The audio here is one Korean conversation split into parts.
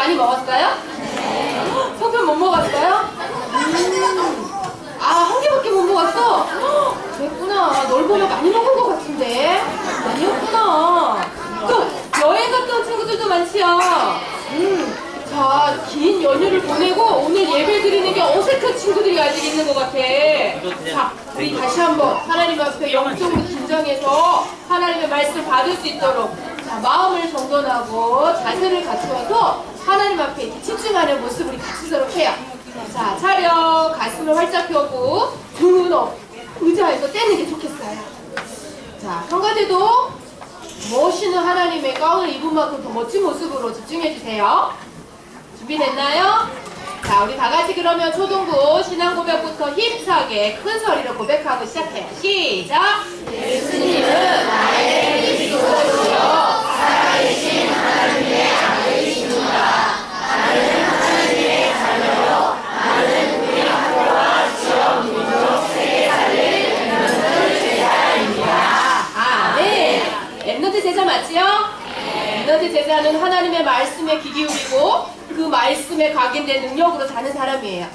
많이 먹었어요? 송편 못 먹었어요? 한 개밖에 못 먹었어? 그랬구나. 널 보면 많이 먹은 것 같은데. 아니었구나. 또 여행 갔던 친구들도 많지요. 자, 긴 연휴를 보내고 오늘 예배 드리는 게 어색한 친구들이 아직 있는 것 같아. 자, 우리 다시 한번 하나님 앞에 영적으로 긴장해서 하나님의 말씀을 받을 수 있도록 자, 마음을 정돈하고 자세를 갖추어서 하나님 앞에 이렇게 집중하는 모습 우리 같이 서록 해요. 자, 차려 가슴을 활짝 펴고 등은 의자에서 떼는 게 좋겠어요. 자, 성가대도 멋있는 하나님의 가운을 입은 만큼 더 멋진 모습으로 집중해주세요. 준비됐나요? 자, 우리 다같이 그러면 초등부 신앙 고백부터 힘차게 큰 소리로 고백하고 시작해요. 시작! 예수님은 나의 그리스도시요 살아계신 하나님의 아들이시니라. 나는 하나님의 자녀요 나는 우리 학교와 지역 민족 세계사를 랩넌트 제자입니다. 네. 랩넌트 제자 맞지요? 랩넌트 제자는 하나님의 말씀에 귀 기울이고 그 말씀에 각인된 능력으로 사는 사람이에요.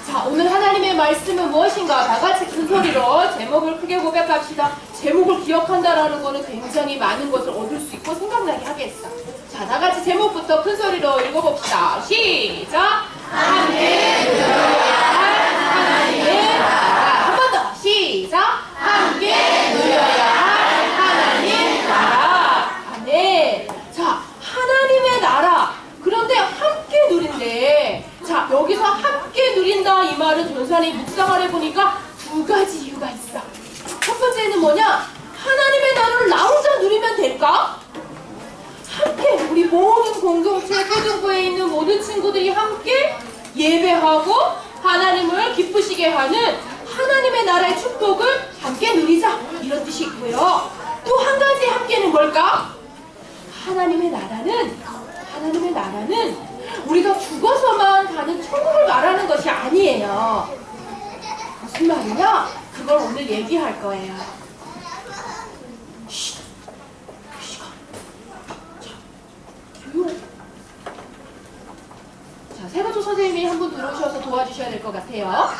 자, 오늘 하나님의 말씀은 무엇인가? 다 같이 큰 소리로 제목을 크게 고백합시다. 제목을 기억한다라는 거는 굉장히 많은 것을 얻을 수 있고 생각나게 하겠어. 자, 다 같이 제목부터 큰 소리로 읽어봅시다. 시작! 함께 누려야 할 하나님의 나라. 한 번 더. 시작! 함께 누려야 할 하나님 나라. 네. 자, 하나님의 나라. 그런데 함께 누린대. 자, 여기서 함께 누린다 이 말은 전사님 묵상을 해보니까 두 가지 이유가 있어. 첫 번째는 뭐냐? 하나님의 나라를 나 혼자 누리면 될까? 함께 우리 모든 공동체 초등부에 있는 모든 친구들이 함께 예배하고 하나님을 기쁘시게 하는 하나님의 나라의 축복을 함께 누리자 이런 뜻이 있고요. 또 한 가지 함께는 뭘까? 하나님의 나라는 우리가 죽어서만 가는 천국을 말하는 것이 아니에요. 무슨 말이냐? 그걸 오늘 얘기할 거예요. 쉿! 조용히. 자, 세가족 선생님이 한 분 들어오셔서 도와주셔야 될 것 같아요.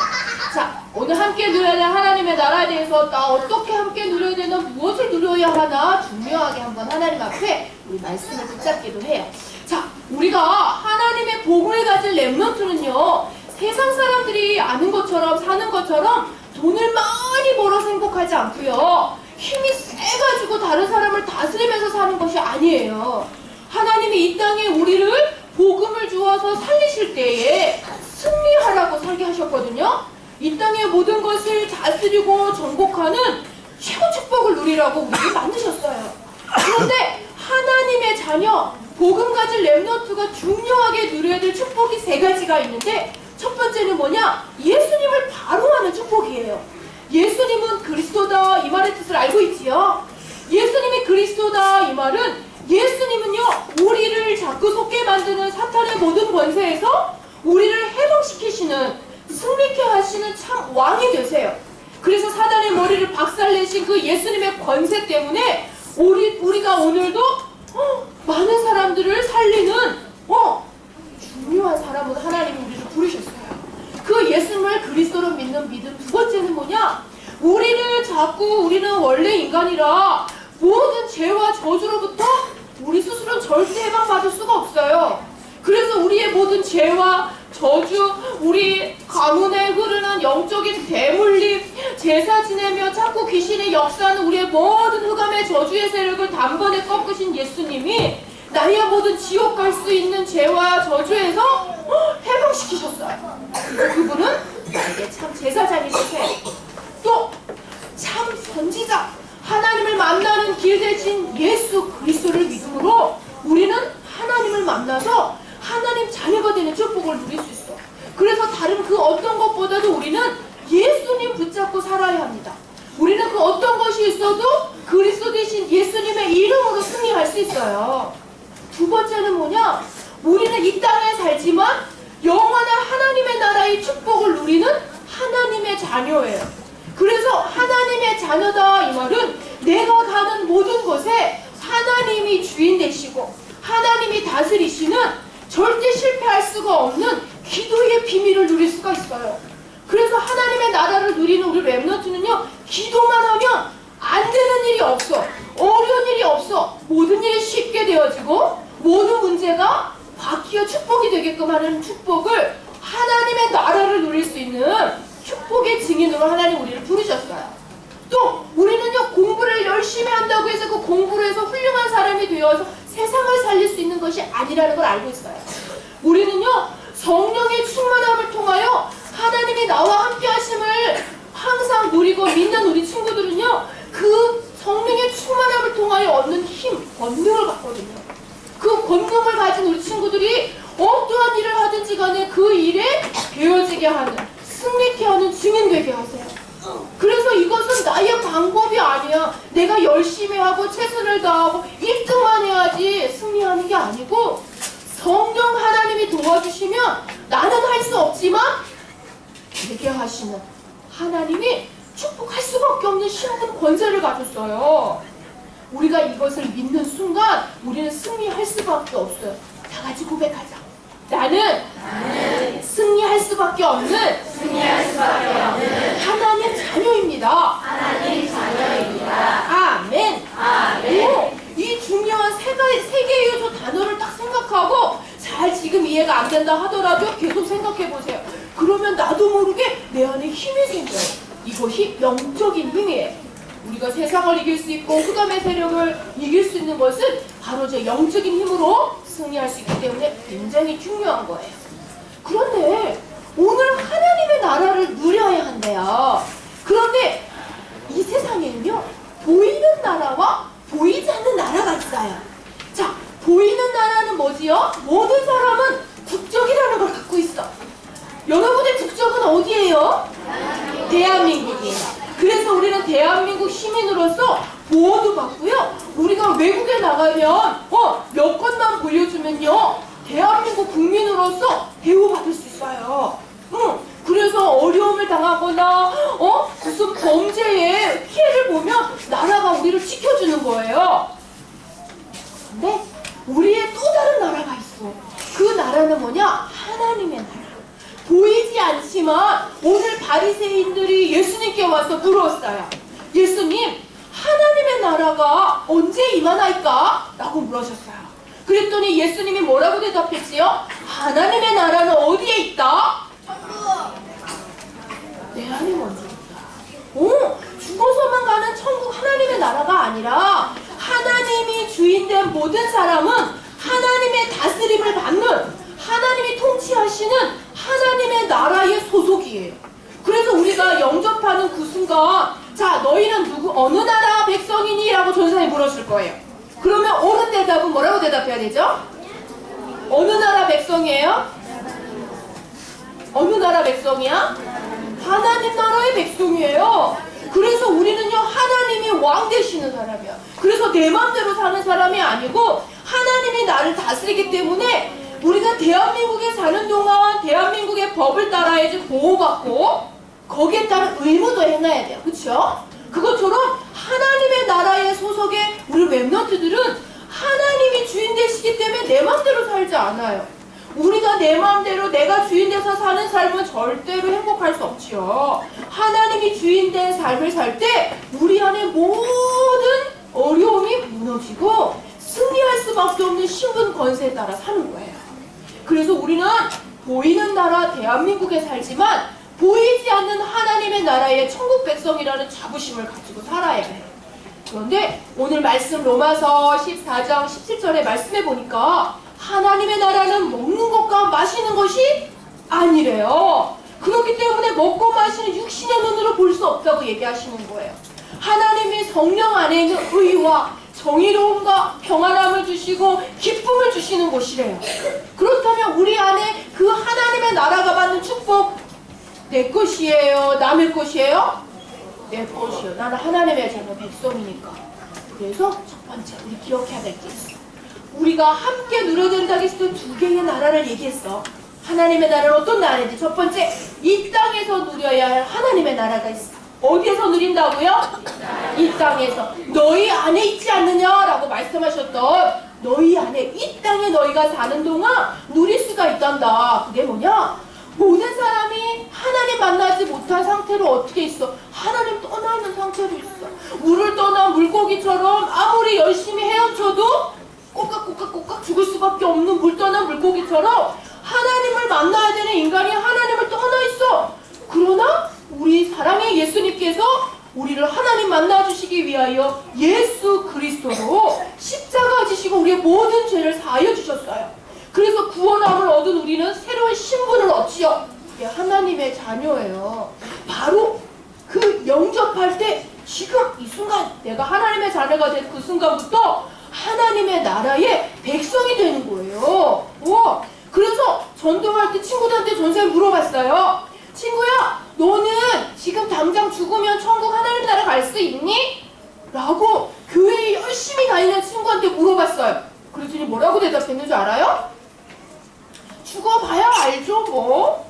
자, 오늘 함께 누려야 될 하나님의 나라에 대해서 나 어떻게 함께 누려야 되나, 무엇을 누려야 하나 중요하게 한번 하나님 앞에 우리 말씀을 붙잡기도 해요. 자, 우리가 하나님의 복을 가진 렘넌트는요, 세상 사람들이 아는 것처럼 사는 것처럼 돈을 많이 벌어서 행복하지 않고요, 힘이 세가지고 다른 사람을 다스리면서 사는 것이 아니에요. 하나님이 이 땅에 우리를 복음을 주어서 살리실 때에 승리하라고 살게 하셨거든요. 이 땅의 모든 것을 다스리고 정복하는 최고 축복을 누리라고 우리를 만드셨어요. 그런데 하나님의 자녀, 복음 가진 렘넌트가 중요하게 누려야 될 축복이 세 가지가 있는데, 첫 번째는 뭐냐? 예수님을 바로 하는 축복이에요. 예수님은 그리스도다 이 말의 뜻을 알고 있지요? 예수님이 그리스도다 이 말은 예수님은요, 우리를 자꾸 속게 만드는 사탄의 모든 권세에서 우리를 해방시키시는, 승리케 하시는 참 왕이 되세요. 그래서 사단의 머리를 박살내신 그 예수님의 권세 때문에 우리가 오늘도 많은 사람들을 살리는 중요한 사람으로 하나님이 우리를 부르셨어요. 그 예수님을 그리스도로 믿는 믿음. 두 번째는 뭐냐? 우리는 원래 인간이라 모든 죄와 저주로부터 우리 스스로는 절대 해방받을 수가 없어요. 그래서 우리의 모든 죄와 저주, 우리 가문에 흐르는 영적인 대물림, 제사 지내며 자꾸 귀신의 역사는 우리의 모든 흑암의 저주의 세력을 단번에 꺾으신 예수님이 나의 모든 지옥 갈 수 있는 죄와 저주에서 해방시키셨어요. 그분은 나에게 참 제사장이세요. 또 참 선지자, 하나님을 만나는 길 대신 예수 그리스도를 믿음으로 우리는 하나님을 만나서 하나님 자녀가 되는 축복을 누릴 수 있어. 그래서 다른 그 어떤 것보다도 우리는 예수님 붙잡고 살아야 합니다. 우리는 그 어떤 것이 있어도 그리스도 대신 예수님의 이름으로 승리할 수 있어요. 두 번째는 뭐냐? 우리는 이 땅에 살지만 영원한 하나님의 나라의 축복을 누리는 하나님의 자녀예요. 그래서 하나님의 자녀다 이 말은 내가 가는 모든 것에 하나님이 주인 되시고 하나님이 다스리시는 절대 실패할 수가 없는 기도의 비밀을 누릴 수가 있어요. 그래서 하나님의 나라를 누리는 우리 렘넌트는요, 기도만 하면 안 되는 일이 없어. 어려운 일이 없어. 모든 일이 쉽게 되어지고 모든 문제가 바뀌어 축복이 되게끔 하는 축복을, 하나님의 나라를 누릴 수 있는 축복의 증인으로 하나님 우리를 부르셨어요. 또 우리는요, 공부를 열심히 한다고 해서 그 공부로 해서 훌륭한 사람이 되어서 세상을 살릴 수 있는 것이 아니라는 걸 알고 있어요. 우리는요, 성령의 충만함을 통하여 하나님이 나와 함께 하심을 항상 누리고 믿는 우리 친구들은요, 그 성령의 충만함을 통하여 얻는 힘, 권능을 갖거든요. 그 권능을 가진 우리 친구들이 어떠한 일을 하든지 간에 그 일에 되어지게 하는, 승리케 하는 증인 되게 하세요. 그래서 이것은 나의 방법이 아니야. 내가 열심히 하고 최선을 다하고 1등만 해야지 승리하는 게 아니고, 성령 하나님이 도와주시면 나는 할 수 없지만 되게 하시는 하나님이 축복할 수밖에 없는 신분 권세를 가졌어요. 우리가 이것을 믿는 순간 우리는 승리할 수밖에 없어요. 다 같이 고백하자. 나는 승리할 수밖에 없는 하나님 자녀입니다. 아멘. 이 중요한 세 개의 저 단어를 딱 생각하고, 잘 지금 이해가 안 된다 하더라도 계속 생각해 보세요. 그러면 나도 모르게 내 안에 힘이 생겨요. 이것이 영적인 힘이에요. 우리가 세상을 이길 수 있고 흑암의 세력을 이길 수 있는 것은 바로 저 영적인 힘으로 승리할 수 있기 때문에 굉장히 중요한 거예요. 그런데 오늘 하나님의 나라를 누려야 한대요. 그런데 이 세상에는요, 보이는 나라와 보이지 않는 나라가 있어요. 자, 보이는 나라는 뭐지요? 모든 사람은 국적이라는 걸 갖고 있어. 여러분의 국적은 어디예요? 대한민국이에요. 그래서 우리는 대한민국 시민으로서 보호도 받고요. 우리가 외국에 나가면 몇 건만 보여주면요, 대한민국 국민으로서 대우받을 수 있어요. 그래서 어려움을 당하거나 무슨 범죄에 피해를 보면 나라가 우리를 지켜주는 거예요. 근데 우리의 또 다른 나라가 있어. 그 나라는 뭐냐? 하나님의 나라. 보이지 않지만 오늘 바리새인들이 예수님께 와서 물었어요. 예수님, 하나님의 나라가 언제 임하나이까? 라고 물으셨어요. 그랬더니 예수님이 뭐라고 대답했지요? 하나님의 나라는 어디에 있다? 내 안에 먼저 있다. 죽어서만 가는 천국 하나님의 나라가 아니라, 하나님이 주인된 모든 사람은 하나님의 다스림을 받는, 하나님이 통치하시는 하나님의 나라의 소속이에요. 그래서 우리가 영접하는 그 순간, 자, 너희는 어느 나라 백성이니? 라고 전사에 물었을 거예요. 그러면 옳은 대답은 뭐라고 대답해야 되죠? 어느 나라 백성이에요? 어느 나라 백성이야? 하나님 나라의 백성이에요. 그래서 우리는요, 하나님이 왕 되시는 사람이야. 그래서 내 맘대로 사는 사람이 아니고 하나님이 나를 다스리기 때문에 우리가 대한민국에 사는 동안 대한민국의 법을 따라야지 보호받고 거기에 따른 의무도 해놔야 돼요. 그쵸? 그것처럼 하나님의 나라의 소속의 우리 렘넌트들은 하나님이 주인 되시기 때문에 내 맘대로 살지 않아요. 우리가 내 마음대로 내가 주인 돼서 사는 삶은 절대로 행복할 수 없지요. 하나님이 주인 된 삶을 살 때 우리 안에 모든 어려움이 무너지고 승리할 수밖에 없는 신분 권세에 따라 사는 거예요. 그래서 우리는 보이는 나라 대한민국에 살지만 보이지 않는 하나님의 나라의 천국 백성이라는 자부심을 가지고 살아야 해요. 그런데 오늘 말씀 로마서 14장 17절에 말씀해 보니까 하나님의 나라는 먹는 것과 마시는 것이 아니래요. 그렇기 때문에 먹고 마시는 육신의 눈으로 볼 수 없다고 얘기하시는 거예요. 하나님이 성령 안에 있는 의와 정의로움과 평안함을 주시고 기쁨을 주시는 곳이래요. 그렇다면 우리 안에 그 하나님의 나라가 받는 축복, 내 것이에요? 남의 것이에요? 내 것이요. 나는 하나님의 자녀 백성이니까. 그래서 첫 번째 우리 기억해야 될 게 있어. 우리가 함께 누려야 된다고 했을 때 두 개의 나라를 얘기했어. 하나님의 나라는 어떤 나라인지. 첫 번째, 이 땅에서 누려야 할 하나님의 나라가 있어. 어디에서 누린다고요? 이 땅에서. 너희 안에 있지 않느냐라고 말씀하셨던 너희 안에 이 땅에 너희가 사는 동안 누릴 수가 있단다. 그게 뭐냐? 모든 사람이 하나님 만나지 못한 상태로 어떻게 있어? 하나님 떠나 있는 상태로 있어. 물을 떠난 물고기처럼 아무리 열심히 헤엄쳐도 꼬깍꼬깍꼬깍 죽을 수밖에 없는 물 떠난 물고기처럼 하나님을 만나야 되는 인간이 하나님을 떠나 있어. 그러나 우리 사랑의 예수님께서 우리를 하나님 만나주시기 위하여 예수 그리스도로 십자가 지시고 우리의 모든 죄를 사하여 주셨어요. 그래서 구원함을 얻은 우리는 새로운 신분을 얻지요. 이게 하나님의 자녀예요. 바로 그 영접할 때 지금 이 순간 내가 하나님의 자녀가 된 그 순간부터 하나님의 나라의 백성이 되는 거예요. 그래서 전도할 때 친구들한테 전생에 물어봤어요. 친구야, 너는 지금 당장 죽으면 천국 하나님 나라 갈 수 있니? 라고 교회에 열심히 다니는 친구한테 물어봤어요. 그랬더니 뭐라고 대답했는 줄 알아요? 죽어봐야 알죠 뭐.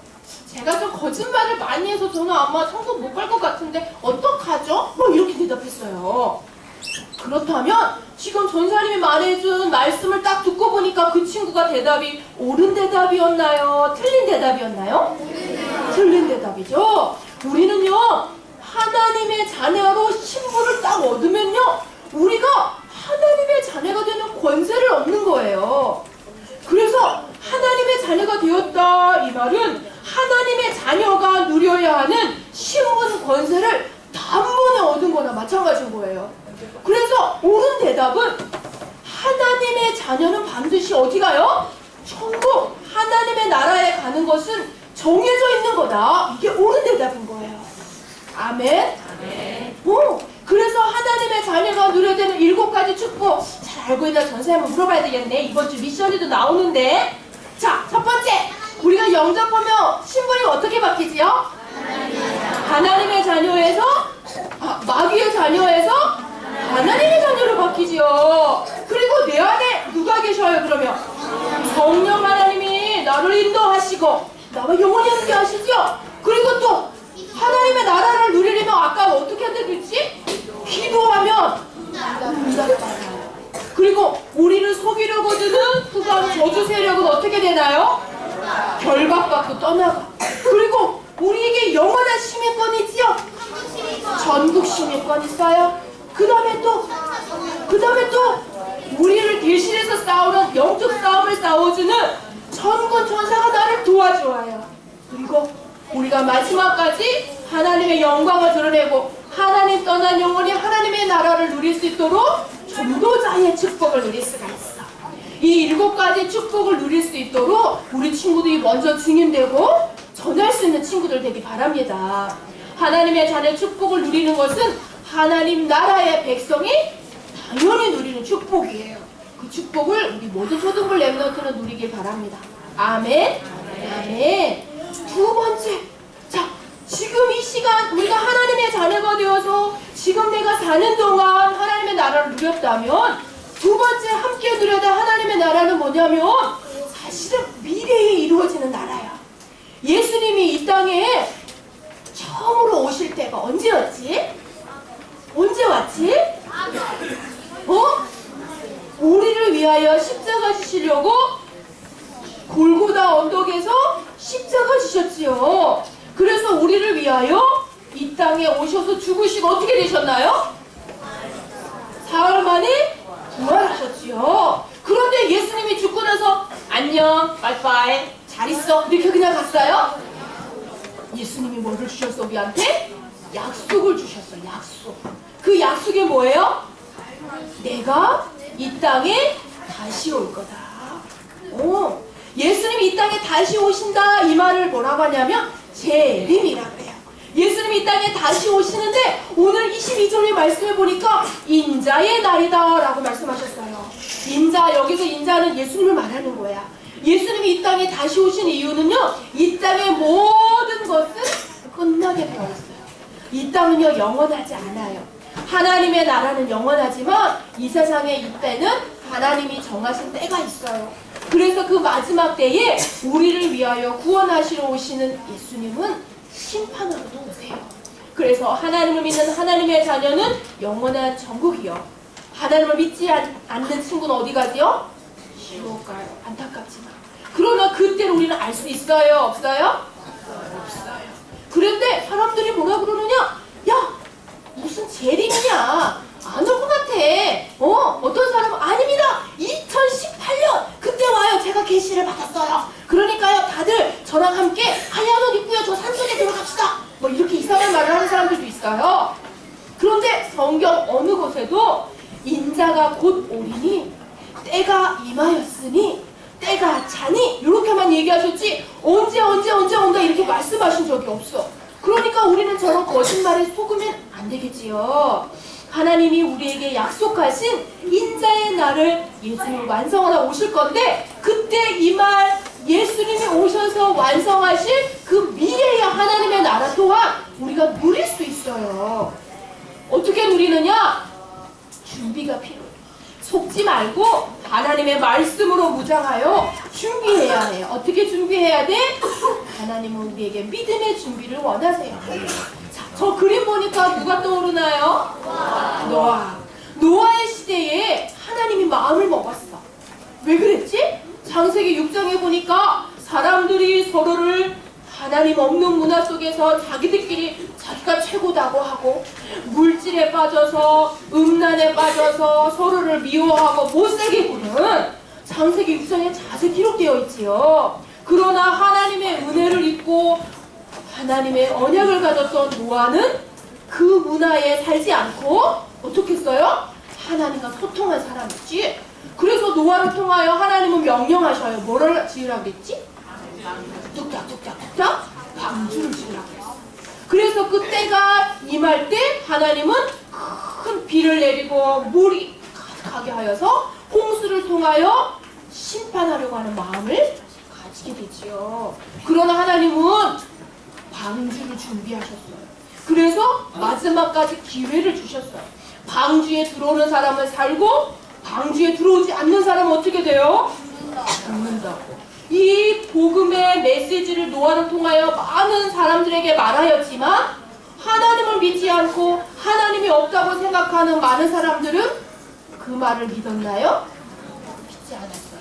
제가 좀 거짓말을 많이 해서 저는 아마 천국 못 갈 것 같은데 어떡하죠? 뭐 이렇게 대답했어요. 그렇다면 지금 전사님이 말해준 말씀을 딱 듣고 보니까 그 친구가 대답이 옳은 대답이었나요? 틀린 대답이었나요? 틀린 대답이죠. 우리는요 하나님의 자녀로 신분을 딱 얻으면요 우리가 하나님의 자녀가 되는 권세를 얻는 거예요. 그래서 하나님의 자녀가 되었다 이 말은 하나님의 자녀가 누려야 하는 신분 권세를 단번에 얻은 거나 마찬가지인 거예요. 그래서 옳은 대답은 하나님의 자녀는 반드시 어디 가요? 천국, 하나님의 나라에 가는 것은 정해져 있는 거다. 이게 옳은 대답인 거예요. 아멘? 아멘. 그래서 하나님의 자녀가 누려야 되는 7가지 축복 잘 알고 있나 전사님 한번 물어봐야 되겠네. 이번 주 미션에도 나오는데. 자, 첫 번째 우리가 영접하면 신분이 어떻게 바뀌지요? 하나님의 자녀에서 마귀의 자녀에서 하나님의 자녀로 바뀌지요. 그리고 내 안에 누가 계셔요? 그러면 성령 하나님이 나를 인도하시고 나와 영원히 함께 하시죠. 그리고 또 하나님의 나라를 누리려면 아까 어떻게 해야 되겠지? 기도하면 응답받아요. 그리고 우리를 속이려고 드는 흑암 저주 세력은 어떻게 되나요? 결박받고 떠나가. 그리고 우리에게 영원한 시민권이 있지요. 전국 시민권 있어요. 그 다음에 또 우리를 대신해서 싸우는 영적 싸움을 싸워주는 천군 천사가 나를 도와주어요. 그리고 우리가 마지막까지 하나님의 영광을 드러내고 하나님 떠난 영혼이 하나님의 나라를 누릴 수 있도록 전도자의 축복을 누릴 수가 있어. 이 7가지 축복을 누릴 수 있도록 우리 친구들이 먼저 증인되고 전할 수 있는 친구들 되기 바랍니다. 하나님의 자녀 축복을 누리는 것은 하나님 나라의 백성이 당연히 누리는 축복이에요. 그 축복을 우리 모든 초등부 랩런트는 누리길 바랍니다. 아멘. 아멘. 두 번째, 자, 지금 이 시간 우리가 하나님의 자녀가 되어서 지금 내가 사는 동안 하나님의 나라를 누렸다면 두 번째 함께 누려야 될 하나님의 나라는 뭐냐면 사실은 미래에 이루어지는 나라야. 예수님이 이 땅에 처음으로 오실 때가 언제였지? 언제 왔지? 우리를 위하여 십자가 지시려고 골고다 언덕에서 십자가 지셨지요. 그래서 우리를 위하여 이 땅에 오셔서 죽으시고 어떻게 되셨나요? 사흘 만에 부활하셨지요. 그런데 예수님이 죽고 나서 안녕, 빠이빠이, 잘 있어 이렇게 그냥 갔어요? 예수님이 뭐를 주셨어? 우리한테? 약속을 주셨어. 약속. 그 약속이 뭐예요? 내가 이 땅에 다시 올 거다. 예수님이 이 땅에 다시 오신다 이 말을 뭐라고 하냐면 재림이라고 해요. 예수님이 이 땅에 다시 오시는데 오늘 22절의 말씀을 보니까 인자의 날이다 라고 말씀하셨어요. 인자, 여기서 인자는 예수님을 말하는 거야. 예수님이 이 땅에 다시 오신 이유는요, 이 땅의 모든 것은 끝나게 되어 있어요. 이 땅은요 영원하지 않아요. 하나님의 나라는 영원하지만 이 세상의 이때는 하나님이 정하신 때가 있어요. 그래서 그 마지막 때에 우리를 위하여 구원하시러 오시는 예수님은 심판으로도 오세요. 그래서 하나님을 믿는 하나님의 자녀는 영원한 천국이요, 하나님을 믿지 않는 친구는 어디 가지요? 지옥 가요. 안타깝지만. 그러나 그때는 우리는 알 수 있어요? 없어요? 없어요. 그런데 사람들이 뭐라 그러느냐? 야, 무슨 재림이냐? 안 올 것 같아. 어떤 사람은 아닙니다. 2018년 그때 와요. 제가 계시를 받았어요. 그러니까요, 다들 저랑 함께 하얀 옷 입고요. 저 산속에 들어갑시다. 뭐 이렇게 이상한 말을 하는 사람들도 있어요. 그런데 성경 어느 곳에도 인자가 곧 오리니 때가 임하였으니 때가 차니 이렇게만 얘기하셨지 언제 온다 이렇게 말씀하신 적이 없어. 그러니까 우리는 저런 거짓말에 속으면 안 되겠지요. 하나님이 우리에게 약속하신 인자의 날을 예수님 완성하러 오실 건데 그때 이 말 예수님이 오셔서 완성하실 그 미래의 하나님의 나라 또한 우리가 누릴 수 있어요. 어떻게 누리느냐? 준비가 필요해요. 속지 말고 하나님의 말씀으로 무장하여 준비해야 해요. 어떻게 준비해야 돼? 하나님은 우리에게 믿음의 준비를 원하세요. 자, 저 그림 보니까 누가 떠오르나요? 노아의 시대에 하나님이 마음을 먹었어. 왜 그랬지? 창세기 6장에 보니까 사람들이 서로를 하나님 없는 문화 속에서 자기들끼리 자기가 최고다고 하고 물질에 빠져서 음란에 빠져서 서로를 미워하고 못되게 구는 창세기 6장에 자세히 기록되어 있지요. 그러나 하나님의 은혜를 입고 하나님의 언약을 가졌던 노아는 그 문화에 살지 않고 어떻게 했어요? 하나님과 소통한 사람이지. 그래서 노아를 통하여 하나님은 명령하셔요. 뭐를 지으라고 했지? 뚝딱뚝딱뚝딱 방주를 지으라고 했어. 그래서 그때가 임할 때 하나님은 큰 비를 내리고 물이 가득하게 하여서 홍수를 통하여 심판하려고 하는 마음을 가지게 되지요. 그러나 하나님은 방주를 준비하셨어요. 그래서 마지막까지 기회를 주셨어요. 방주에 들어오는 사람은 살고 방주에 들어오지 않는 사람은 어떻게 돼요? 죽는다고. 이 복음의 메시지를 노아를 통하여 많은 사람들에게 말하였지만 하나님을 믿지 않고 하나님이 없다고 생각하는 많은 사람들은 그 말을 믿었나요? 믿지 않았어요.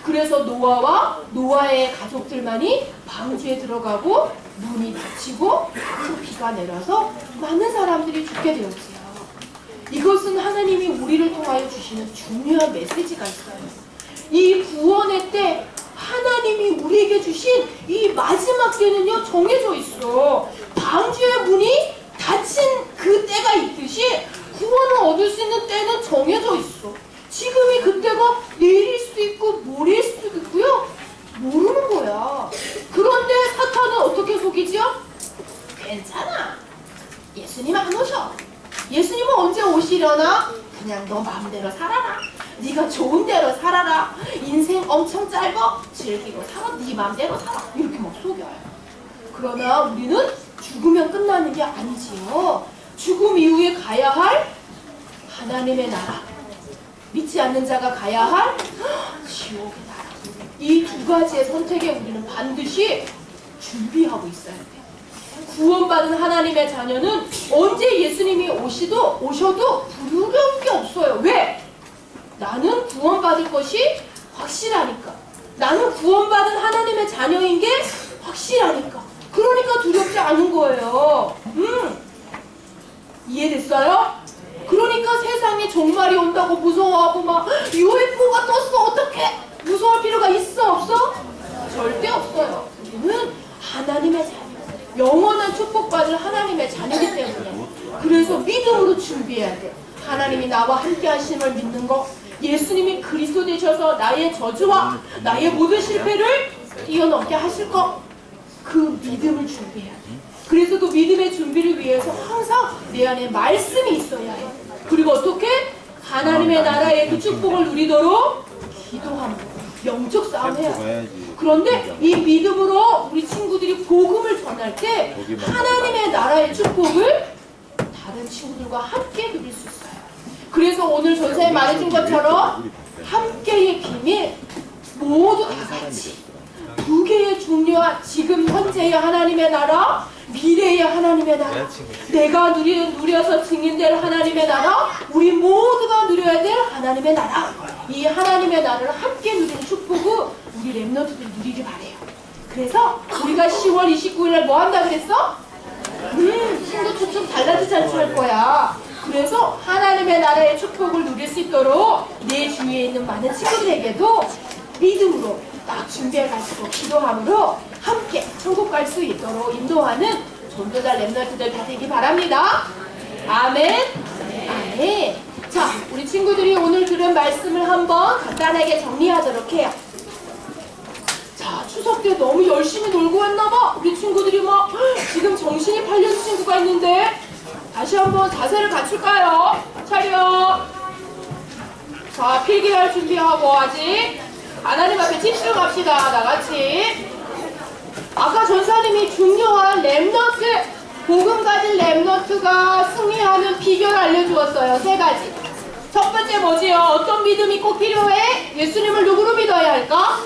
그래서 노아와 노아의 가족들만이 방주에 들어가고 문이 닫히고 큰 비가 내려서 많은 사람들이 죽게 되었지요. 이것은 하나님이 우리를 통하여 주시는 중요한 메시지가 있어요. 이 구원의 때 하나님이 우리에게 주신 이 마지막 때는요 정해져 있어. 방주의 문이 닫힌 그 때가 있듯이 구원을 얻을 수 있는 때는 정해져 있어. 지금이 그때가 내일일 수도 있고 모레일 수도 있고요. 모르는 거야. 그런데 사탄은 어떻게 속이죠? 괜찮아. 예수님 안 오셔. 예수님은 언제 오시려나? 그냥 너 마음대로 살아라. 네가 좋은 대로 살아라. 인생 엄청 짧아. 즐기고 살아. 네 마음대로 살아. 이렇게 막 속여요. 그러나 우리는 죽으면 끝나는 게 아니지요. 죽음 이후에 가야 할 하나님의 나라. 믿지 않는 자가 가야 할 지옥의 나라. 이 두 가지의 선택에 우리는 반드시 준비하고 있어야 돼. 구원받은 하나님의 자녀는 언제 예수님이 오셔도 두려울 게 없어요. 왜? 나는 구원받을 것이 확실하니까. 나는 구원받은 하나님의 자녀인 게 확실하니까. 그러니까 두렵지 않은 거예요. 이해됐어요? 그러니까 세상에 종말이 온다고 무서워하고 막 UFO가 떴어 어떡해? 무서워할 필요가 있어 없어? 절대 없어요. 우리는 하나님의 자녀. 영원한 축복받을 하나님의 자녀이기 때문에. 그래서 믿음으로 준비해야 돼. 하나님이 나와 함께 하심을 믿는 거. 예수님이 그리스도 되셔서 나의 저주와 나의 모든 실패를 뛰어넘게 하실 거. 그 믿음을 준비해야 돼. 그래서 그 믿음의 준비를 위해서 항상 내 안에 말씀이 있어야 해. 그리고 어떻게? 하나님의 나라의 그 축복을 누리도록 기도하는 거. 영적 싸움 해야 돼. 그런데 이 믿음으로 우리 친구들이 복음을 전할 때 하나님의 나라의 축복을 다른 친구들과 함께 누릴 수 있어요. 그래서 오늘 전사에 말해준 것처럼 함께의 비밀 모두 다 같이 두 개의 종류와 지금 현재의 하나님의 나라 미래의 하나님의 나라, 내가 누려서 증인될 하나님의 나라, 우리 모두가 누려야 될 하나님의 나라, 이 하나님의 나라를 함께 누리는 축복을 우리 렘넌트들이 누리길 바래요. 그래서 우리가 10월 29일날 뭐 한다 그랬어? 친구도 좀 달라지지 할 거야. 그래서 하나님의 나라의 축복을 누릴 수 있도록 내 주위에 있는 많은 친구들에게도 믿음으로 딱 준비해가지고 기도함으로 함께 천국 갈 수 있도록 인도하는 전도자 렘넌트들 다 되기 바랍니다. 아멘. 아멘. 자, 우리 친구들이 오늘 들은 말씀을 한번 간단하게 정리하도록 해요. 자, 추석 때 너무 열심히 놀고 왔나봐. 우리 친구들이 막 지금 정신이 팔린 친구가 있는데 다시 한번 자세를 갖출까요? 차려. 자, 필기할 준비하고 아직 하나님 앞에 집중 합시다. 나같이. 아까 전사님이 중요한 렘넌트, 복음 가진 렘넌트가 승리하는 비결을 알려주었어요. 3가지. 첫 번째 뭐지요? 어떤 믿음이 꼭 필요해? 예수님을 누구로 믿어야 할까?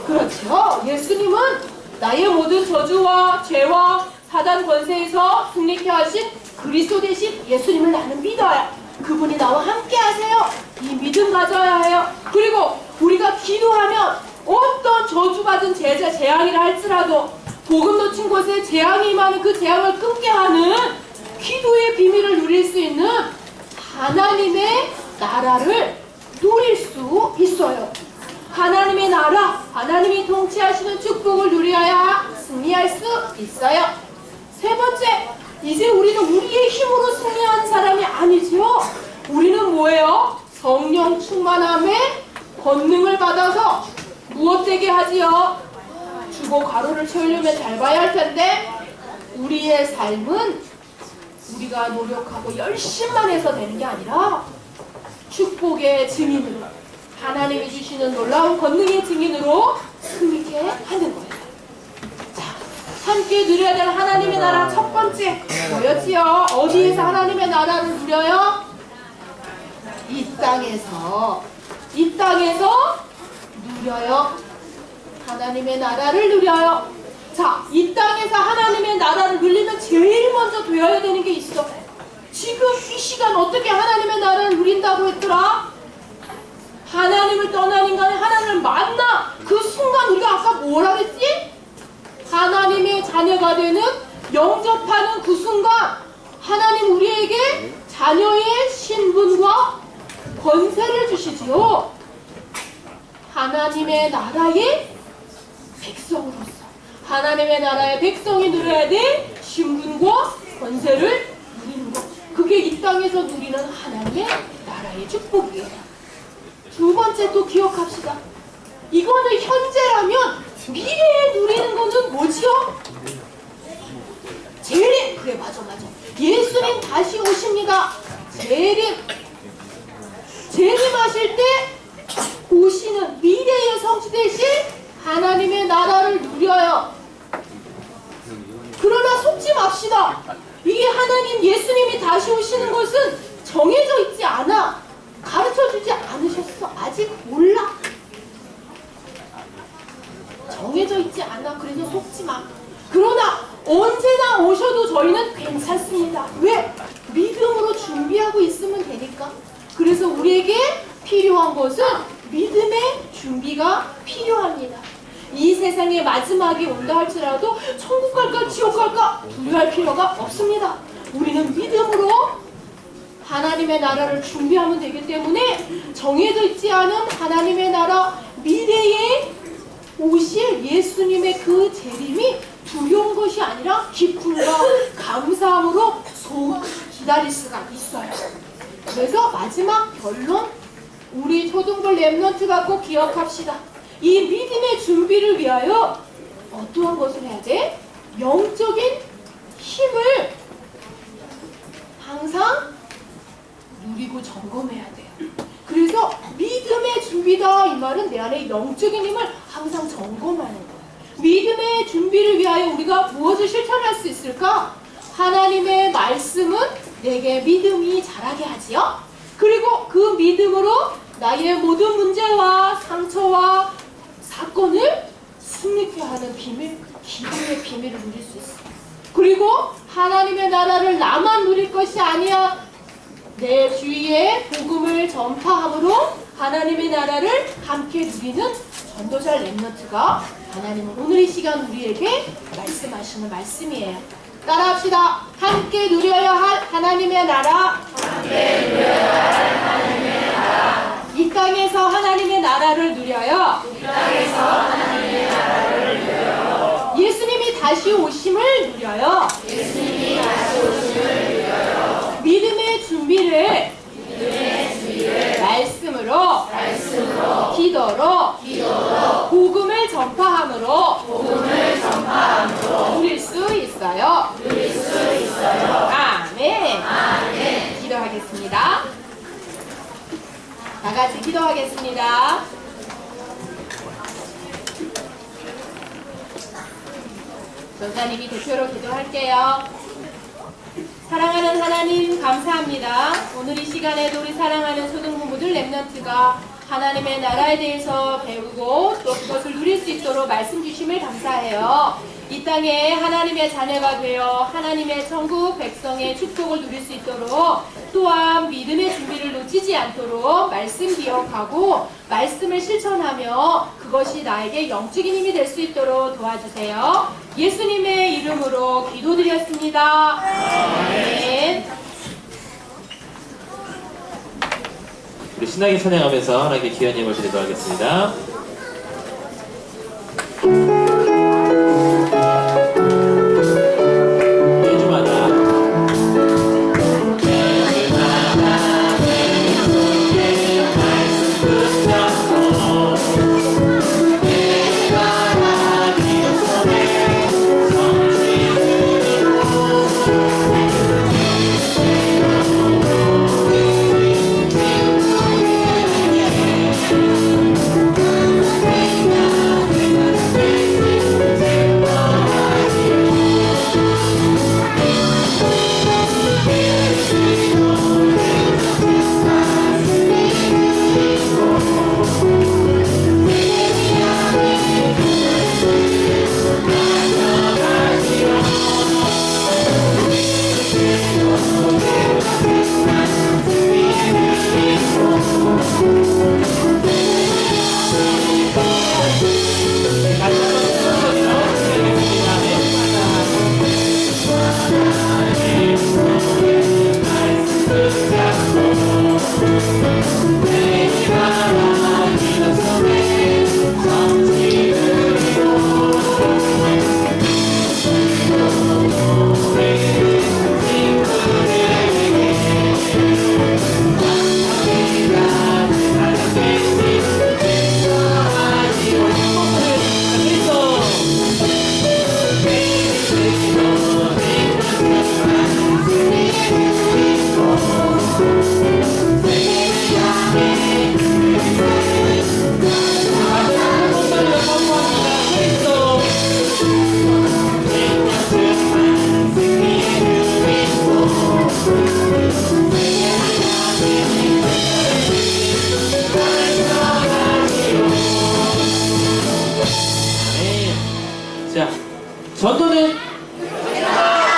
그렇죠. 예수님은 나의 모든 저주와 죄와 사단 권세에서 승리케 하신 그리스도 대신 예수님을 나는 믿어요. 그분이 나와 함께 하세요. 이 믿음 가져야 해요. 그리고 우리가 기도하면 어떤 저주받은 재앙이라 할지라도 복음 놓친 곳에 재앙이 임하는 그 재앙을 끊게 하는 기도의 비밀을 누릴 수 있는 하나님의 나라를 누릴 수 있어요. 하나님의 나라, 하나님이 통치하시는 축복을 누려야 승리할 수 있어요. 3번째, 이제 우리는 우리의 힘으로 승리하는 사람이 아니지요. 우리는 뭐예요? 성령 충만함에 권능을 받아서 무엇 되게 하지요? 주고 가로를 채우려면 잘 봐야 할 텐데 우리의 삶은 우리가 노력하고 열심만 해서 되는 게 아니라 축복의 증인으로 하나님이 주시는 놀라운 권능의 증인으로 승리케 하는 거예요. 자, 함께 누려야 될 하나님의 나라 첫 번째 뭐였지요? 어디에서 하나님의 나라를 누려요? 이 땅에서 누려요. 하나님의 나라를 누려요. 자, 이 땅에서 하나님의 나라를 누리면 제일 먼저 되어야 되는 게 있어. 지금 이 시간 어떻게 하나님의 나라를 누린다고 했더라? 하나님을 떠난 인간이 하나님을 만나 그 순간 우리가 아까 뭐라 그랬지? 하나님의 자녀가 되는 영접하는 그 순간 하나님 우리에게 자녀의 신분과 권세를 주시지요. 하나님의 나라의 백성으로서 하나님의 나라의 백성이 누려야 될 신분과 권세를 누리는 것, 그게 이 땅에서 누리는 하나님의 나라의 축복이에요. 2번째 또 기억합시다. 이거는 현재라면 미래에 누리는 것은 뭐지요? 재림. 그래, 맞아. 예수님 다시 오십니다. 재림하실 때 오시는 미래에 성취되실 하나님의 나라를 누려요. 그러나 속지 맙시다. 이게 하나님 예수님이 다시 오시는 것은 정해져 있지 않아. 가르쳐주지 않으셨어. 아직 몰라. 정해져 있지 않아. 그래서 속지 마. 그러나 언제나 오셔도 저희는 괜찮습니다. 왜? 믿음으로 준비하고 있으면 되니까. 그래서 우리에게 필요한 것은 믿음의 준비가 필요합니다. 이 세상의 마지막이 온다 할지라도 천국 갈까 지옥 갈까 두려워할 필요가 없습니다. 우리는 믿음으로 하나님의 나라를 준비하면 되기 때문에 정해져 있지 않은 하나님의 나라 미래에 오실 예수님의 그 재림이 두려운 것이 아니라 기쁨과 감사함으로 기다릴 수가 있어요. 그래서 마지막 결론, 우리 초등부 렘넌트가 꼭 기억합시다. 이 믿음의 준비를 위하여 어떠한 것을 해야 돼? 영적인 힘을 항상 누리고 점검해야 돼요. 그래서 믿음의 준비다 이 말은 내 안에 영적인 힘을 항상 점검하는 거예요. 믿음의 준비를 위하여 우리가 무엇을 실천할 수 있을까? 하나님의 말씀은 내게 믿음이 자라게 하지요. 그리고 그 믿음으로 나의 모든 문제와 상처와 사건을 승리케 하는 비밀, 기쁨의 비밀을 누릴 수 있어요. 그리고 하나님의 나라를 나만 누릴 것이 아니야. 내 주위에 복음을 전파함으로 하나님의 나라를 함께 누리는 전도자 렘넌트가 하나님은 오늘 이 시간 우리에게 말씀하시는 말씀이에요. 따라합시다. 함께 누려야 할 하나님의 나라. 함께 누려야 할 하나님의 나라. 이 땅에서 하나님의 나라를 누려요. 이 땅에서 하나님의 나라를 누려요. 예수님이 다시 오심을 누려요. 예수님이 다시 오심을 누려요. 믿음의 준비를 말씀으로 기도로 복음을 전파함으로 누릴 수 있어요. 아멘. 기도하겠습니다. 다 같이 기도하겠습니다. 전사님이 대표로 기도할게요. 사랑하는 하나님 감사합니다. 오늘 이 시간에도 우리 사랑하는 초등부모들 렘넌트가 하나님의 나라에 대해서 배우고 또 그것을 누릴 수 있도록 말씀 주심을 감사해요. 이 땅에 하나님의 자녀가 되어 하나님의 천국 백성의 축복을 누릴 수 있도록 또한 믿음의 준비를 놓치지 않도록 말씀 기억하고 말씀을 실천하며 그것이 나에게 영적인 힘이 될 수 있도록 도와주세요. 예수님의 이름으로 기도드렸습니다. 아멘. 우리 신나게 찬양하면서 하나님께 귀한 예물 드리도록 하겠습니다. 자, 전도는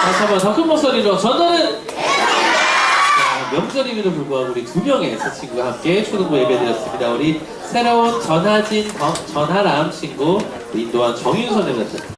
다시 한번 더 큰 목소리로 전도는 자, 명절임에도 불구하고 우리 2명의 새 친구와 함께 초등부 예배드렸습니다. 우리 새로운 전하람 친구 인도한 정윤선 엠넌트